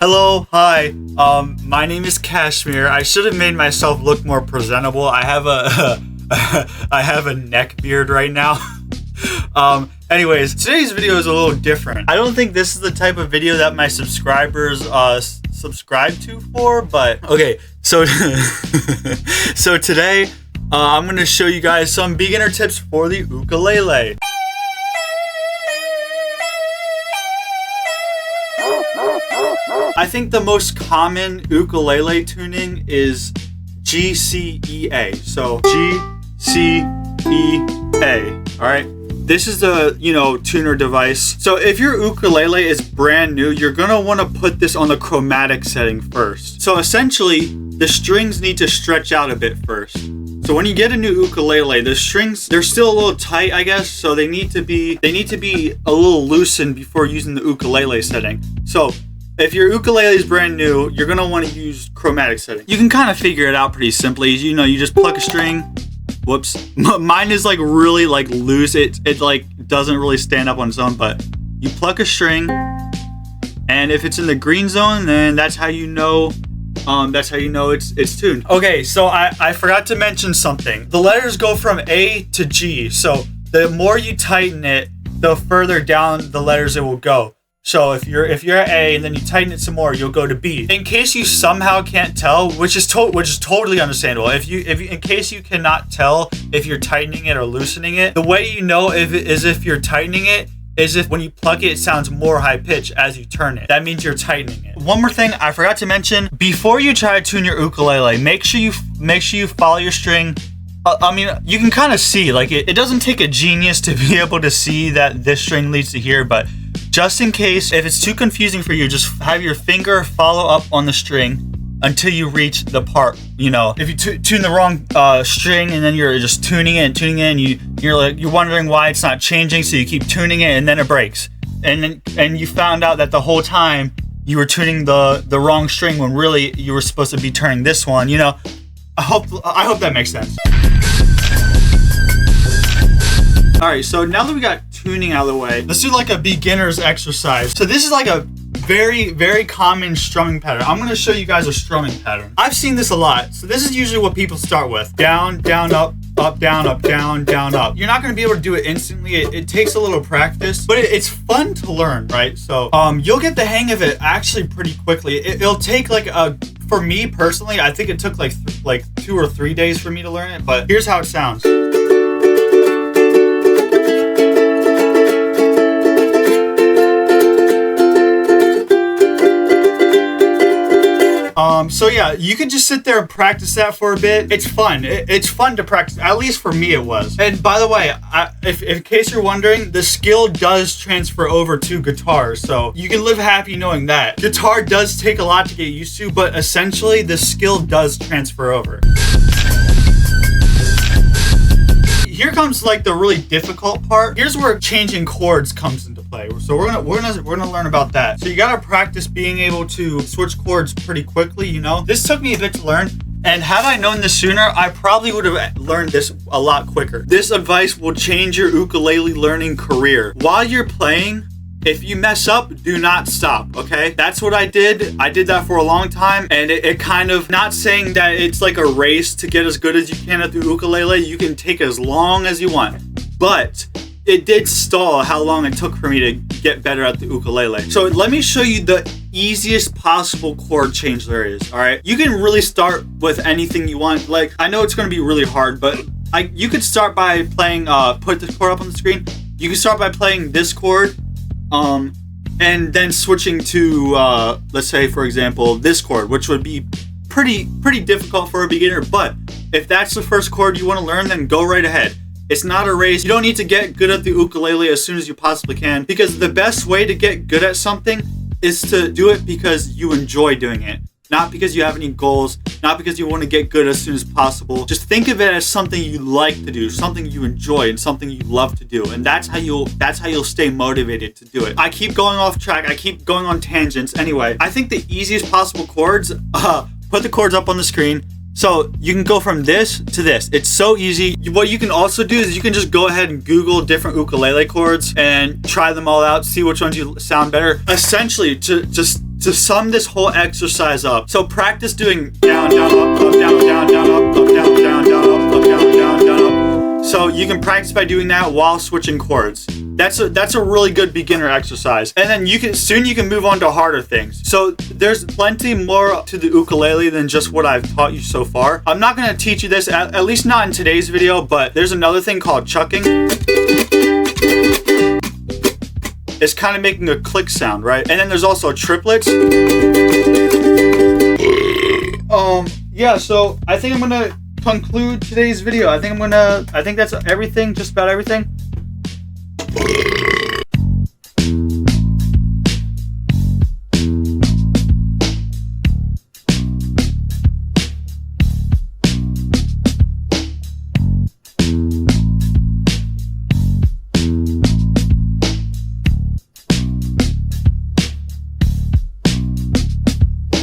Hello, hi. My name is Kashmir. I should have made myself look more presentable. I have a I have a neck beard right now. Anyways, today's video is a little different. I don't think this is the type of video that my subscribers subscribe to for, but okay. So so today I'm going to show you guys some beginner tips for the ukulele. I think the most common ukulele tuning is G, C, E, A. So G, C, E, A. All right. This is the, tuner device. So if your ukulele is brand new, you're gonna want to put this on the chromatic setting first. So essentially, the strings need to stretch out a bit first. So when you get a new ukulele, the strings, they're still a little tight, I guess. So they need to be a little loosened before using the ukulele setting. So if your ukulele is brand new, you're gonna want to use chromatic setting. You can kind of figure it out pretty simply. You just pluck a string. Whoops, mine is really loose. It doesn't really stand up on its own, but you pluck a string, and if it's in the green zone, then that's how you know it's tuned. Okay, so I forgot to mention something. The letters go from A to G, so the more you tighten it, the further down the letters it will go. So if you're at A and then you tighten it some more, you'll go to B. In case you somehow can't tell, which is totally understandable. In case you cannot tell if you're tightening it or loosening it, the way you know if you're tightening it is if when you pluck it, it sounds more high pitch as you turn it. That means you're tightening it. One more thing I forgot to mention: before you try to tune your ukulele, make sure you follow your string. You can kind of see, it doesn't take a genius to be able to see that this string leads to here, but just in case, if it's too confusing for you, just have your finger follow up on the string until you reach the part, If you tune the wrong string and then you're just tuning it, and you're wondering why it's not changing, so you keep tuning it and then it breaks. And you found out that the whole time you were tuning the wrong string when really you were supposed to be turning this one, I hope that makes sense. All right, so now that we got tuning out of the way, let's do a beginner's exercise. So this is a very, very common strumming pattern. I'm gonna show you guys a strumming pattern. I've seen this a lot. So this is usually what people start with. Down, down, up, down, down, up. You're not gonna be able to do it instantly. It takes a little practice, but it's fun to learn, right? So you'll get the hang of it actually pretty quickly. It'll take for me personally, I think it took 2 or 3 days for me to learn it, but here's how it sounds. So yeah, you could just sit there and practice that for a bit. It's fun. It's fun to practice. At least for me, it was. And by the way, if in case you're wondering, the skill does transfer over to guitar. So you can live happy knowing that. Guitar does take a lot to get used to, but essentially the skill does transfer over. Here comes the really difficult part. Here's where changing chords comes into play. So we're gonna learn about that. So you gotta practice being able to switch chords pretty quickly. This took me a bit to learn, and had I known this sooner, I probably would have learned this a lot quicker. This advice will change your ukulele learning career. While you're playing, if you mess up, do not stop, okay? That's what I did. I did that for a long time, and it kind of, not saying that it's like a race to get as good as you can at the ukulele. You can take as long as you want, but it did stall how long it took for me to get better at the ukulele. So let me show you the easiest possible chord change there is, all right? You can really start with anything you want. I know it's gonna be really hard, but you could start by playing, put the chord up on the screen. You can start by playing this chord, and then switching to, let's say, for example, this chord, which would be pretty difficult for a beginner. But if that's the first chord you want to learn, then go right ahead. It's not a race. You don't need to get good at the ukulele as soon as you possibly can, because the best way to get good at something is to do it because you enjoy doing it. Not because you have any goals, not because you want to get good as soon as possible. Just think of it as something you like to do, something you enjoy, and something you love to do. And that's how you'll stay motivated to do it. I keep going off track. I keep going on tangents. Anyway, I think the easiest possible chords, put the chords up on the screen. So you can go from this to this. It's so easy. What you can also do is you can just go ahead and Google different ukulele chords and try them all out, see which ones you sound better. Essentially, to to sum this whole exercise up. So practice doing down, down, up, down, down, down, up, down, down, down, up, down, down, down, up. So you can practice by doing that while switching chords. That's a really good beginner exercise. And then you can move on to harder things. So there's plenty more to the ukulele than just what I've taught you so far. I'm not gonna teach you this, at least not in today's video, but there's another thing called chucking. It's kind of making a click sound, right? And then there's also triplets. Yeah, so I think I'm gonna conclude today's video. I think that's everything, just about everything.